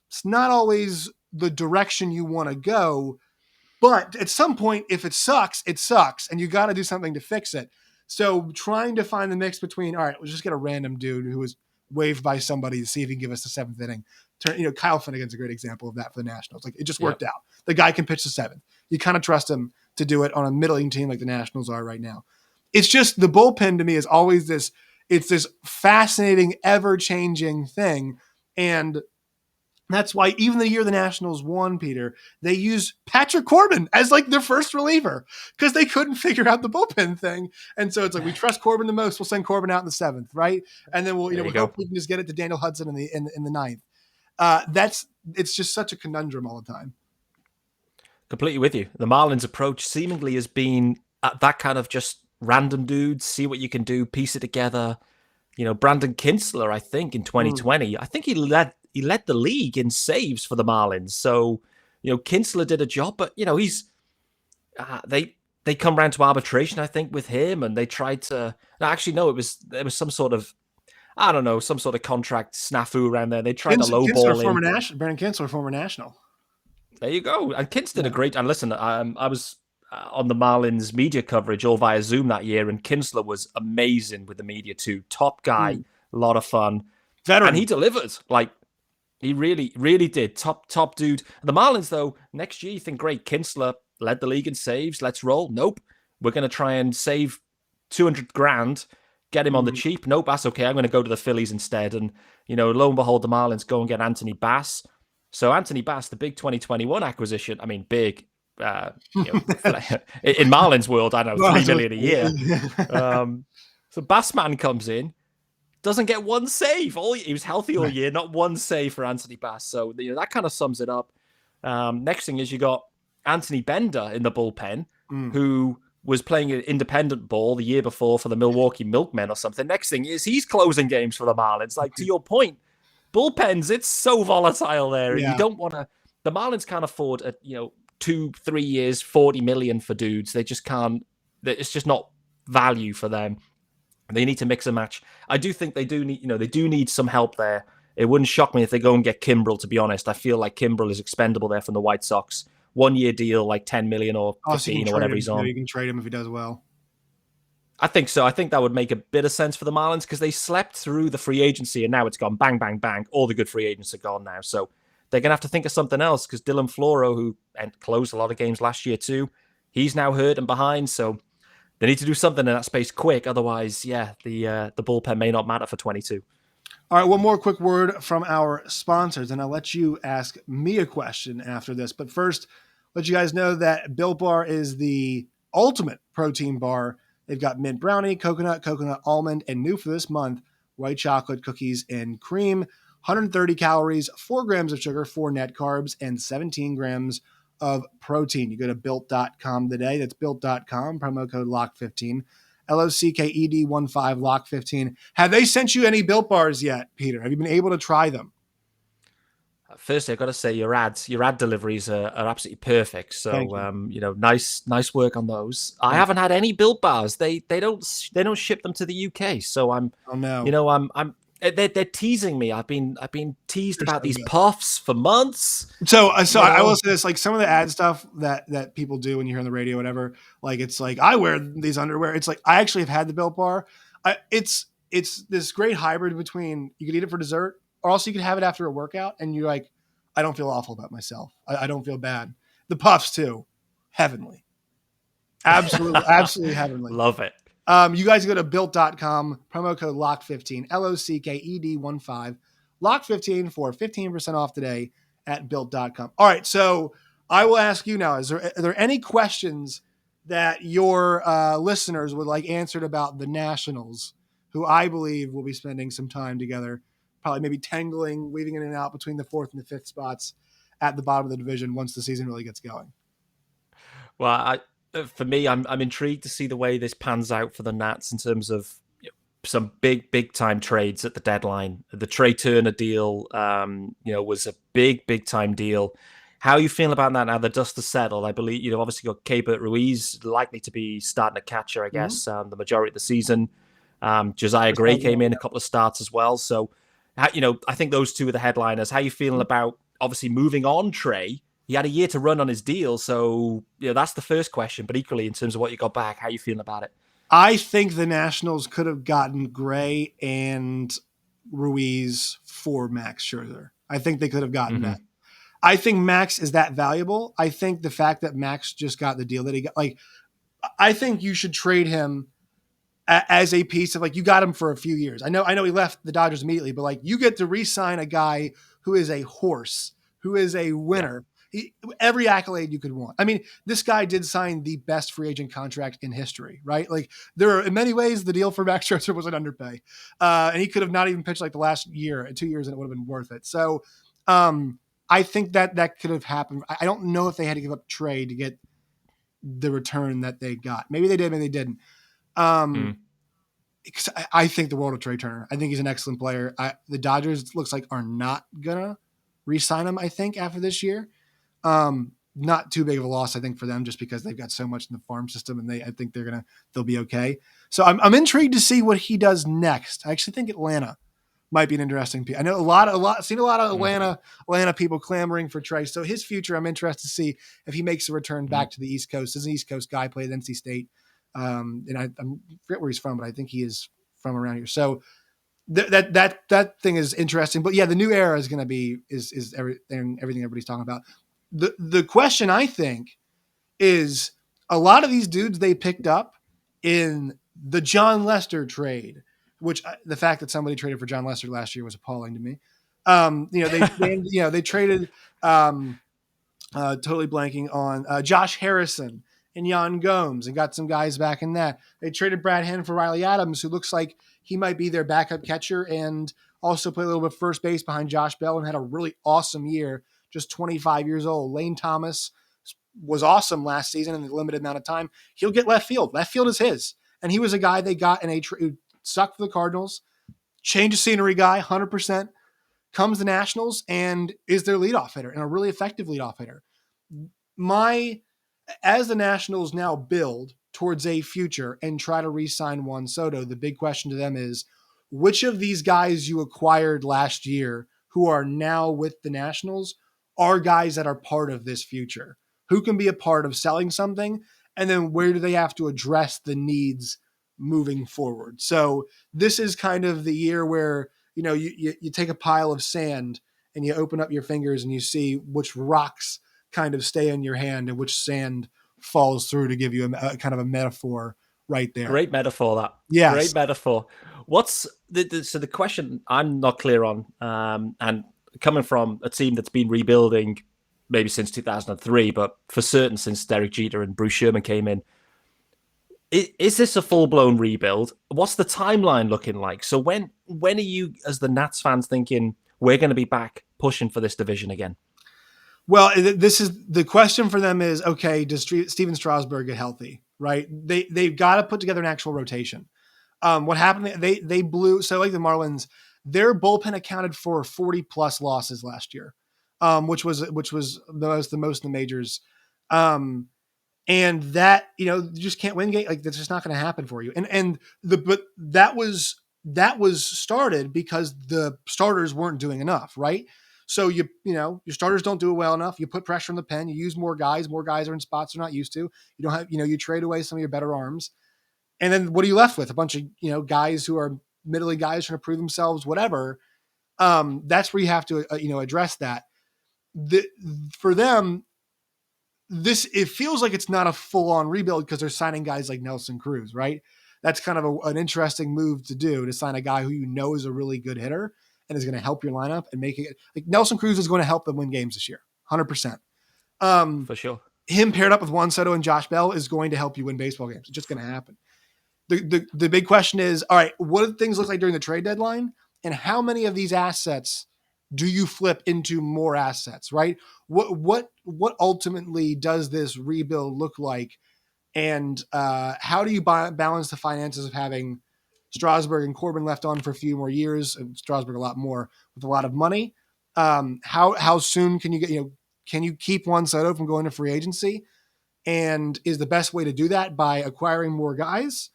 It's not always the direction you want to go. But at some point, if it sucks, and you got to do something to fix it. So trying to find the mix between, all right, we'll just get a random dude who was waived by somebody to see if he can give us the 7th inning. Kyle Finnegan's a great example of that for the Nationals. Like it just worked out. The guy can pitch the 7th. You kind of trust him to do it on a middling team like the Nationals are right now. It's just the bullpen to me is always this. It's this fascinating, ever-changing thing, and that's why even the year the Nationals won, Peter, they used Patrick Corbin as like their first reliever because they couldn't figure out the bullpen thing. And so it's like, we trust Corbin the most. We'll send Corbin out in the 7th, right? And then we'll hope we can just get it to Daniel Hudson in the 9th. It's just such a conundrum all the time. Completely with you. The Marlins approach seemingly has been that kind of just random dudes, see what you can do, piece it together. Brandon Kinsler, I think in 2020, I think he led the league in saves for the Marlins. So, Kinsler did a job, but he's they come round to arbitration, I think, with him, and they tried to. No, actually, no, there was some sort of, I don't know, some sort of contract snafu around there. They tried to lowball him. Brandon Kinsler, former National. There you go. And Kins did a great. And listen, I was on the Marlins media coverage all via Zoom that year, and Kinsler was amazing with the media too. Top guy, a lot of fun, veteran, and he delivered. Like he really, really did. Top dude. And the Marlins, though, next year you think, great, Kinsler led the league in saves. Let's roll. Nope, we're going to try and save $200,000, get him on the cheap. Nope, that's okay. I'm going to go to the Phillies instead. And lo and behold, the Marlins go and get Anthony Bass. So Anthony Bass, the big 2021 acquisition. I mean, big. In Marlins world, I don't know, $3 million a year. So Bassman comes in, doesn't get one save. He was healthy all year, not one save for Anthony Bass. So that kind of sums it up. Next thing is you got Anthony Bender in the bullpen, who was playing an independent ball the year before for the Milwaukee Milkmen or something. Next thing is he's closing games for the Marlins. Like, to your point, bullpens, it's so volatile there. Yeah. You don't want to. The Marlins can't afford 2-3 years, $40 million for dudes. They just can't. It's just not value for them. They need to mix and match. I do think they do need. They do need some help there. It wouldn't shock me if they go and get Kimbrel. To be honest, I feel like Kimbrel is expendable there from the White Sox. 1 year deal, like $10 million or 15 or whatever he's on. You can trade him if he does well. I think so. I think that would make a bit of sense for the Marlins because they slept through the free agency and now it's gone bang, bang, bang. All the good free agents are gone now. So they're going to have to think of something else because Dylan Floro, who closed a lot of games last year too, he's now hurt and behind. So they need to do something in that space quick. Otherwise, the bullpen may not matter for 22. All right, one more quick word from our sponsors, and I'll let you ask me a question after this. But first, let you guys know that Built Bar is the ultimate protein bar. They've got mint brownie, coconut almond, and new for this month, white chocolate cookies and cream. 130 calories, 4 grams of sugar, 4 net carbs, and 17 grams of protein. You go to Built.com today. That's Built.com, promo code LOCK15. LOCKED15 LOCK15. Have they sent you any Built Bars yet, Peter? Have you been able to try them? Firstly, I've got to say your ad deliveries are absolutely perfect. So nice work on those. I haven't had any Built Bars. They don't ship them to the UK. So they're teasing me. I've been teased about these puffs for months. So I will say this, like some of the ad stuff that people do when you hear on the radio, whatever, like it's like I wear these underwear. It's like I actually have had the Built Bar. It's this great hybrid between you could eat it for dessert or also you could have it after a workout and you're like, I don't feel awful about myself. I don't feel bad. The puffs too. Heavenly. Absolutely heavenly. Love it. You guys go to Built.com, promo code LOCK15, LOCKED15, Lock 15 for 15% off today at built.com. All right, so I will ask you now, are there any questions that your listeners would like answered about the Nationals, who I believe will be spending some time together, probably maybe tangling, weaving in and out between the fourth and the fifth spots at the bottom of the division once the season really gets going? Well, for me, I'm intrigued to see the way this pans out for the Nats in terms of some big time trades at the deadline. The Trey Turner deal, was a big time deal. How are you feeling about that now? The dust has settled. I believe obviously got Keibert Ruiz likely to be starting a catcher, I Mm-hmm. guess, the majority of the season. Josiah Gray came in a couple of starts as well. So, I think those two are the headliners. How are you feeling about obviously moving on Trey? He had a year to run on his deal, so that's the first question. But equally, in terms of what you got back, how are you feeling about it? I think the Nationals could have gotten Gray and Ruiz for Max Scherzer. I think they could have gotten Mm-hmm. that. I think Max is that valuable. I think the fact that Max just got the deal that he got, like, I think you should trade him as a piece of, like, you got him for a few years. I know he left the Dodgers immediately, but like, you get to re-sign a guy who is a horse, who is a Yeah. winner. Every accolade you could want. I mean, this guy did sign the best free agent contract in history, right? Like, there are, in many ways, the deal for Max Scherzer was an underpay, and he could have not even pitched like the last year, 2 years, and it would have been worth it. So, I think that could have happened. I don't know if they had to give up trade to get the return that they got. Maybe they did, maybe they didn't. Mm. Because I think the world of Trey Turner. I think he's an excellent player. The Dodgers looks like are not gonna re-sign him. I think after this year, not too big of a loss. I think for them just because they've got so much in the farm system, and I think they'll be okay. So I'm intrigued to see what he does next. I actually think Atlanta might be an interesting piece. I know seen a lot of Mm. Atlanta people clamoring for Trey. So his future, I'm interested to see if he makes a return Mm. back to the East Coast. He's an East Coast guy, played at NC State. And I forget where he's from, but I think he is from around here. So that thing is interesting. But yeah, the new era is going to be is everything everybody's talking about. The question I think is a lot of these dudes they picked up in the John Lester trade, which the fact that somebody traded for John Lester last year was appalling to me. They traded totally blanking on Josh Harrison and Jan Gomes and got some guys back in that. They traded Brad Hand for Riley Adams, who looks like he might be their backup catcher and also play a little bit first base behind Josh Bell and had a really awesome year, just 25 years old. Lane Thomas was awesome last season in the limited amount of time. He'll get left field. Left field is his. And he was a guy they got in who sucked for the Cardinals, change of scenery guy, 100%, comes the Nationals and is their leadoff hitter and a really effective leadoff hitter. As the Nationals now build towards a future and try to re-sign Juan Soto, the big question to them is which of these guys you acquired last year who are now with the Nationals are guys that are part of this future? Who can be a part of selling something? And then where do they have to address the needs moving forward? So this is kind of the year where, you take a pile of sand and you open up your fingers and you see which rocks kind of stay in your hand and which sand falls through, to give you a kind of a metaphor right there. Great metaphor, that. Great Yes. metaphor. What's the question I'm not clear on, and coming from a team that's been rebuilding maybe since 2003, but for certain since Derek Jeter and Bruce Sherman came in, is this a full-blown rebuild? What's the timeline looking like? So when are you, as the Nats fans, thinking we're going to be back pushing for this division again? Well, this is the question for them is, okay, does Steven Strasburg get healthy? Right? They've got to put together an actual rotation. What happened? They blew. So like the Marlins, their bullpen accounted for 40 plus losses last year, which was the most in the majors. And that, you just can't win game. Like, that's just not going to happen for you. But that was started because the starters weren't doing enough, right? So your starters don't do it well enough. You put pressure on the pen. You use more guys. More guys are in spots they're not used to. You don't have, you trade away some of your better arms, and then what are you left with? A bunch of guys who are middle league guys trying to prove themselves, whatever. That's where you have to address that. For them, it feels like it's not a full on rebuild because they're signing guys like Nelson Cruz, right? That's kind of an interesting move to do, to sign a guy who is a really good hitter and is going to help your lineup and make it like Nelson Cruz is going to help them win games this year. 100%. Um, For sure. him paired up with Juan Soto and Josh Bell is going to help you win baseball games. It's just going to happen. The big question is, all right, what do things look like during the trade deadline? And how many of these assets do you flip into more assets, right? What ultimately does this rebuild look like? And how do you balance the finances of having Strasburg and Corbin left on for a few more years, and Strasburg a lot more with a lot of money? How soon can you get, can you keep Juan Soto from going to free agency? And is the best way to do that by acquiring more guys,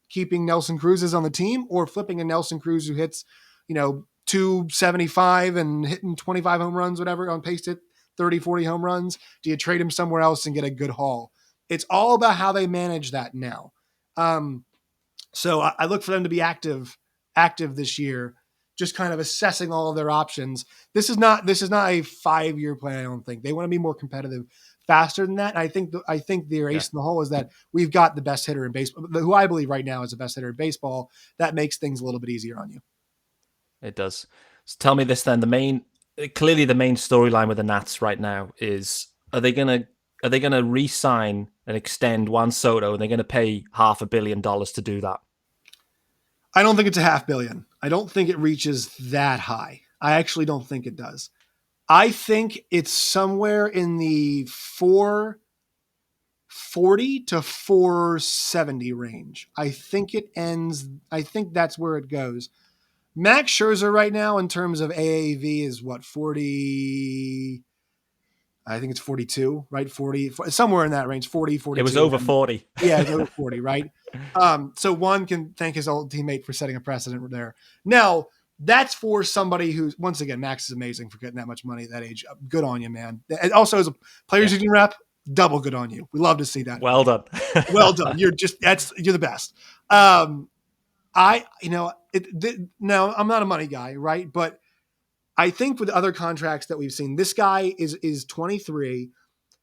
keeping Nelson Cruz's on the team, or flipping a Nelson Cruz who hits, 275 and hitting 25 home runs, whatever, on pace to hit 30, 40 home runs? Do you trade him somewhere else and get a good haul? It's all about how they manage that now. So I look for them to be active this year, just kind of assessing all of their options. This is not a 5-year plan. I don't think they want to be more competitive faster than that. I think their ace in the hole is that we've got the best hitter in baseball, who I believe right now is the best hitter in baseball. That makes things a little bit easier on you. It does. So tell me this then: clearly the main storyline with the Nats right now is are they gonna re-sign and extend Juan Soto, and they're gonna pay $500 million to do that? I don't think it's $500 million. I don't think it reaches that high. I actually don't think it does. I think it's somewhere in the 440 to 470 range. I think that's where it goes. Max Scherzer right now in terms of AAV is what, 40? I think it's 42, right? 40, somewhere in that range, 40, 42. It was over 40. Yeah, it's over 40, right? So one can thank his old teammate for setting a precedent there. Now, that's for somebody who's, once again, Max is amazing for getting that much money at that age. Good on you, man. And also, as a Players Union rep, double good on you. We love to see that. Well done. Well done. You're the best. No, I'm not a money guy, right? But I think with other contracts that we've seen, this guy is 23.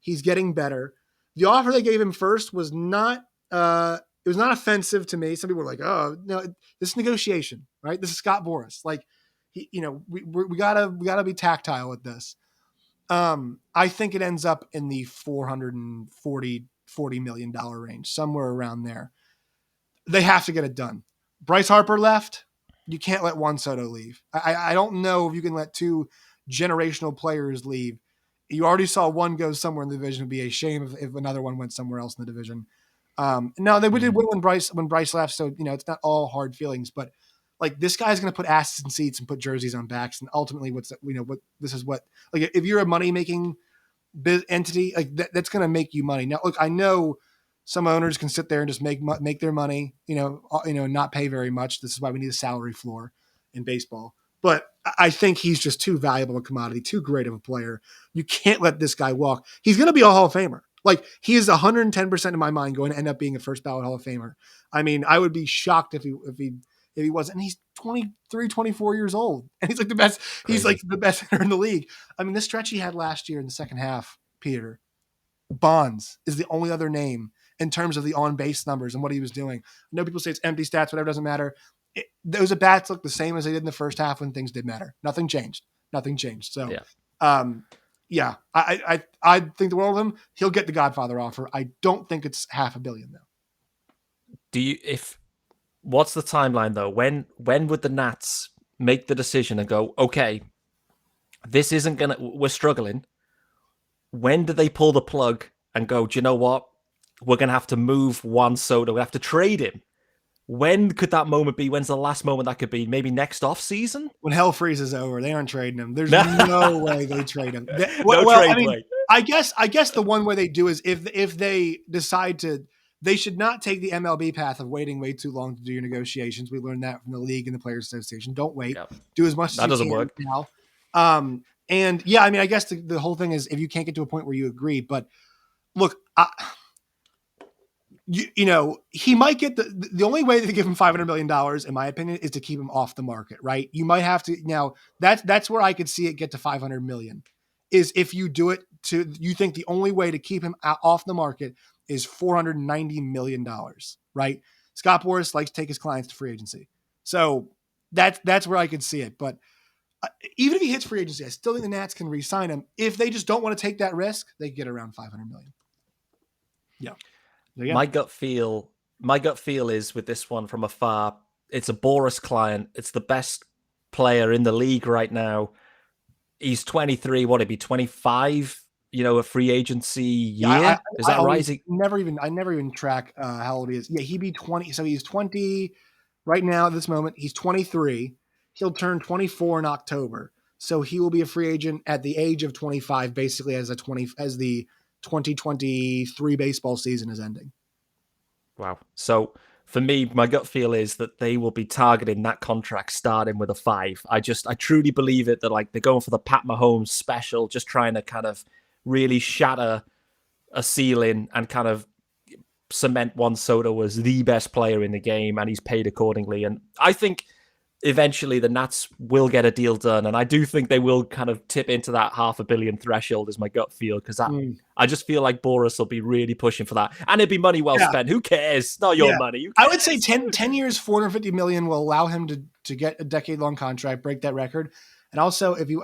He's getting better. The offer they gave him first was not it was not offensive to me. Some people were like, "Oh, no, this is negotiation, right? This is Scott Boras. Like, we gotta be tactile with this." I think it ends up in the $440 million range, somewhere around there. They have to get it done. Bryce Harper left. You can't let Juan Soto leave. I don't know if you can let two generational players leave. You already saw one go somewhere in the division. It'd be a shame if another one went somewhere else in the division. No, they did win when Bryce left, so it's not all hard feelings. But like, this guy's going to put asses in seats and put jerseys on backs, and ultimately, if you're a money making entity, like that's going to make you money. Now, look, I know some owners can sit there and just make their money, not pay very much. This is why we need a salary floor in baseball. But I think he's just too valuable a commodity, too great of a player. You can't let this guy walk. He's going to be a Hall of Famer. Like, he is 110% in my mind going to end up being a first ballot Hall of Famer. I mean, I would be shocked if he wasn't. And he's 23, 24 years old, and he's like the best. Crazy. He's like the best hitter in the league. I mean, this stretch he had last year in the second half, Peter, Bonds is the only other name in terms of the on-base numbers and what he was doing. I know people say it's empty stats, whatever, doesn't matter. Those at-bats look the same as they did in the first half when things did matter. Nothing changed. So, I think the world of him. He'll get the Godfather offer. I don't think it's $500 million, though. What's the timeline, though? When would the Nats make the decision and go, okay, this isn't we're struggling. When do they pull the plug and go, do you know what? We're going to have to move Juan Soto. We have to trade him. When could that moment be? When's the last moment that could be? Maybe next off season? When hell freezes over, they aren't trading him. There's no way they trade him. I guess the one way they do is if they decide to, they should not take the MLB path of waiting way too long to do your negotiations. We learned that from the league and the Players Association. Don't wait. Yep. Do as much as you can. That doesn't work now. And yeah, I mean, I guess the whole thing is if you can't get to a point where you agree, but look, he might get the only way to give him $500 million, in my opinion, is to keep him off the market, right? You might have to now. That's where I could see it get to $500 million, is if you do it you think the only way to keep him off the market is $490 million, right? Scott Boras likes to take his clients to free agency, so That's where I could see it. But even if he hits free agency, I still think the Nats can re-sign him. If they just don't want to take that risk, they get around $500 million. Yeah. My gut feel is with this one from afar. It's a Boris client. It's the best player in the league right now. He's 23. What, he'd be 25? A free agency year. Is that right? I never even track how old he is. Yeah, he'd be 20. So he's 20 right now at this moment. He's 23. He'll turn 24 in October. So he will be a free agent at the age of 25, basically as the 2023 baseball season is ending. Wow. So for me, my gut feel is that they will be targeting that contract starting with a 5. I truly believe it, that like they're going for the Pat Mahomes special, just trying to kind of really shatter a ceiling and kind of cement Juan Soto as the best player in the game, and he's paid accordingly. And I think eventually the Nats will get a deal done, and I do think they will kind of tip into that $500 million threshold, is my gut feel, because I just feel like Boris will be really pushing for that, and it'd be money well spent. Who cares? It's not your money. I would say 10 years, $450 million will allow him to get a decade-long contract, break that record. And also, if you,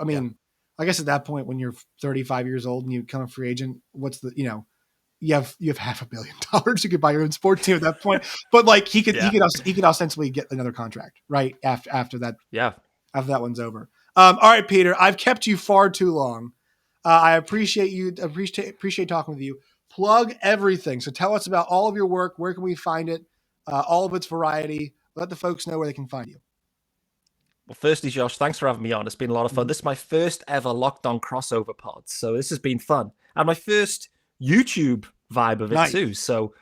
I guess at that point when you're 35 years old and you become a free agent, what's the, you have $500 million. You could buy your own sports team at that point. But like he could ostensibly get another contract right after that. Yeah. After that one's over. All right, Peter, I've kept you far too long. I appreciate you. Appreciate talking with you. Plug everything. So tell us about all of your work. Where can we find it? All of its variety. Let the folks know where they can find you. Well, firstly, Josh, thanks for having me on. It's been a lot of fun. This is my first ever Locked On crossover pod, so this has been fun. And my first YouTube vibe of it too. So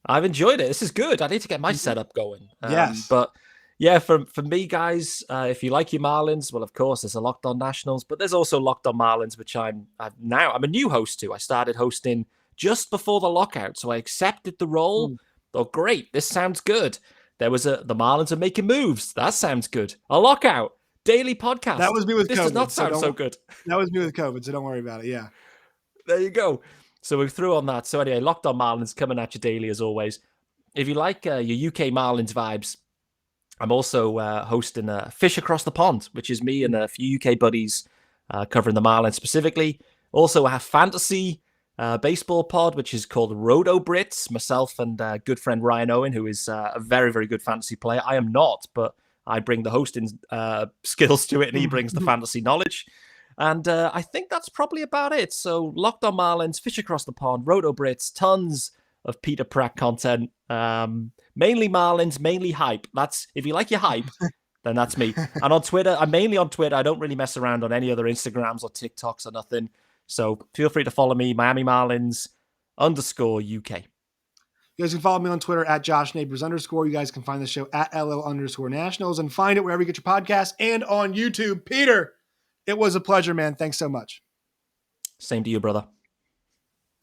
I've enjoyed it. This is good. I need to get my setup going. Yes. But yeah, for me, guys, if you like your Marlins, well, of course, there's a Locked On Nationals, but there's also Locked On Marlins, which I'm a new host to. I started hosting just before the lockout, so I accepted the role. Oh, great. This sounds good. There was the Marlins are making moves. That sounds good. A lockout. Daily podcast. That was me with this COVID. This does not sound so good. That was me with COVID, so don't worry about it. Yeah. There you go. So we threw on that. So anyway, Locked On Marlins coming at you daily as always. If you like your UK Marlins vibes, I'm also hosting Fish Across the Pond, which is me and a few UK buddies covering the Marlins specifically. Also, I have fantasy baseball pod, which is called Roto Brits. Myself and good friend Ryan Owen, who is a very, very good fantasy player. I am not, but I bring the hosting skills to it, and he brings the fantasy knowledge. And I think that's probably about it. So Locked On Marlins, Fish Across the Pond, Roto Brits, tons of Peter Pratt content. Mainly Marlins, mainly hype. That's if you like your hype, then that's me. And on Twitter, I'm mainly on Twitter. I don't really mess around on any other Instagrams or TikToks or nothing. So feel free to follow me, Miami Marlins _UK. You guys can follow me on Twitter at Josh Neighbors _. You guys can find the show at LL_Nationals and find it wherever you get your podcasts and on YouTube. Peter, it was a pleasure, man. Thanks so much. Same to you, brother.